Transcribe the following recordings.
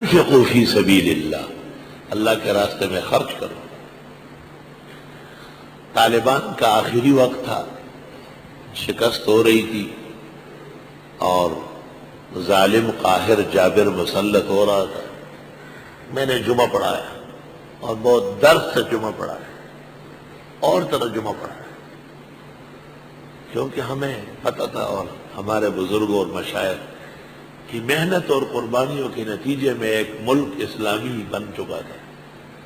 انفقوا فی سبیل اللہ، اللہ کے راستے میں خرچ کرو۔ طالبان کا آخری وقت تھا، شکست ہو رہی تھی اور ظالم قاہر جابر مسلط ہو رہا تھا۔ میں نے جمعہ پڑھایا اور بہت درد سے جمعہ پڑھایا اور ترجمہ پڑھایا، کیونکہ ہمیں پتہ تھا اور ہمارے بزرگوں اور مشائخ کی محنت اور قربانیوں کے نتیجے میں ایک ملک اسلامی بن چکا تھا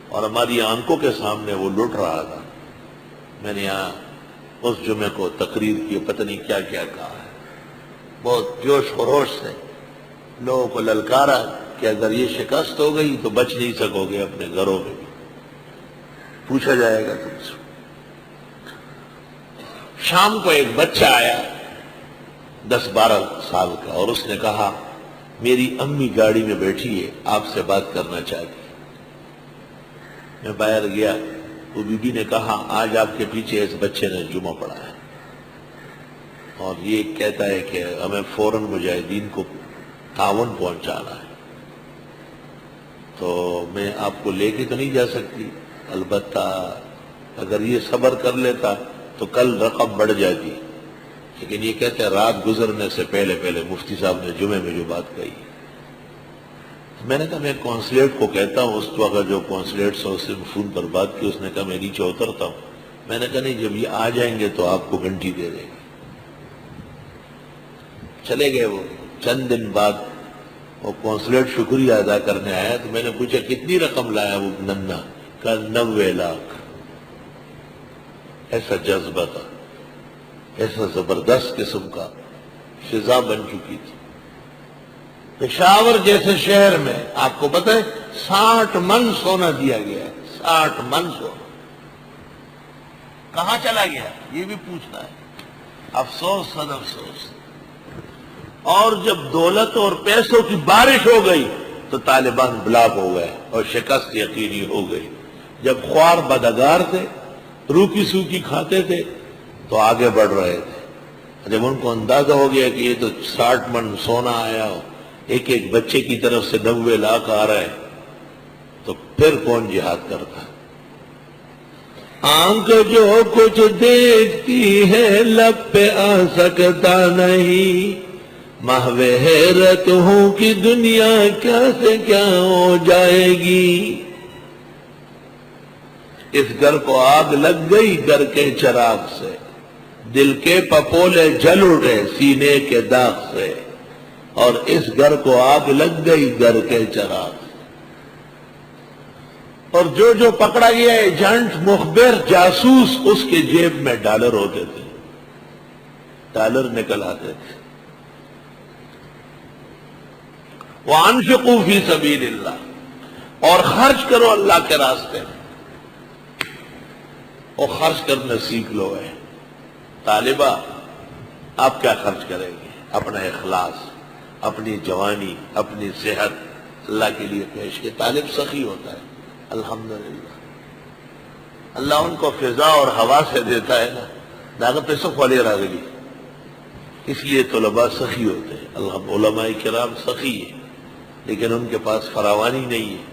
اور ہماری آنکھوں کے سامنے وہ لٹ رہا تھا۔ میں نے یہاں اس جمعے کو تقریر کی، پتہ نہیں کیا کیا کہا ہے، بہت جوش خروش سے لوگوں کو للکارا کہ اگر یہ شکست ہو گئی تو بچ نہیں سکو گے اپنے گھروں میں بھی، پوچھا جائے گا تم سے۔ شام کو ایک بچہ آیا 10-12 سال کا اور اس نے کہا میری امی گاڑی میں بیٹھی ہے، آپ سے بات کرنا چاہتی ہے۔ میں باہر گیا، وہ بی بی نے کہا آج آپ کے پیچھے اس بچے نے جمعہ پڑھا ہے اور یہ کہتا ہے کہ ہمیں فوراً مجاہدین کو تعاون پہنچانا ہے، تو میں آپ کو لے کے تو نہیں جا سکتی، البتہ اگر یہ صبر کر لیتا تو کل رقم بڑھ جاتی، لیکن یہ کہتے ہیں رات گزرنے سے پہلے پہلے مفتی صاحب نے جمعے میں جو بات کہی۔ میں نے کہا میں کونسلیٹ کو کہتا ہوں، اس وقت جو کونسلیٹ سے اس نے فون پر بات کی، اس نے کہا میں نیچے اترتا ہوں۔ میں نے کہا نہیں، جب یہ آ جائیں گے تو آپ کو گھنٹی دے دیں گے۔ چلے گئے وہ، چند دن بعد وہ کونسلیٹ شکریہ ادا کرنے آیا تو میں نے پوچھا کتنی رقم لایا وہ ننھا؟ کہا 90 لاکھ۔ ایسا جذبہ تھا، ایسا زبردست قسم کا فضا بن چکی تھی۔ پشاور جیسے شہر میں آپ کو پتہ ہے 60 من سونا دیا گیا ہے، 60 من سونا کہاں چلا گیا یہ بھی پوچھنا ہے۔ افسوس صد افسوس۔ اور جب دولت اور پیسوں کی بارش ہو گئی تو طالبان بلاک ہو گئے اور شکست یقینی ہو گئی۔ جب خوار بدگار تھے، روکی سوکی کھاتے تھے تو آگے بڑھ رہے تھے۔ جب ان کو اندازہ ہو گیا کہ یہ تو 60 من سونا آیا ہو، ایک ایک بچے کی طرف سے 90 لاکھ آ رہا ہے، تو پھر کون جہاد کرتا؟ آنکھ جو کچھ دیکھتی ہے لب پہ آ سکتا نہیں، محو حیرت ہوں کہ دنیا کیا سے کیا ہو جائے گی۔ اس گھر کو آگ لگ گئی گھر کے چراغ سے، دل کے پپولے جل اٹھے سینے کے داغ سے، اور اس گھر کو آگ لگ گئی گھر کے چراغ سے۔ اور جو پکڑا گیا ایجنٹ، مخبر، جاسوس، اس کے جیب میں ڈالر ہوتے تھے، ڈالر نکل آتے تھے۔ وَأَنفِقُوا فِي سَبِيلِ اللَّهِ، اور خرچ کرو اللہ کے راستے میں، اور خرچ کرنا سیکھ لو۔ ہے طالبہ، آپ کیا خرچ کریں گے؟ اپنا اخلاص، اپنی جوانی، اپنی صحت اللہ کے لیے پیش کے۔ طالب سخی ہوتا ہے، الحمدللہ اللہ ان کو فضا اور ہوا سے دیتا ہے نا، داغ پیسوں کھولے راگلی، اس لیے طلباء سخی ہوتے ہیں۔ علماء کرام سخی ہیں لیکن ان کے پاس فراوانی نہیں ہے۔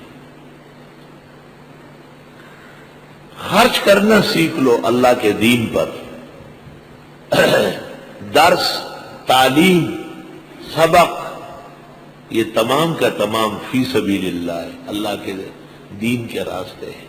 خرچ کرنا سیکھ لو اللہ کے دین پر۔ درس، تعلیم، سبق، یہ تمام کا تمام فی سبیل اللہ ہے، اللہ کے دین کے راستے ہیں۔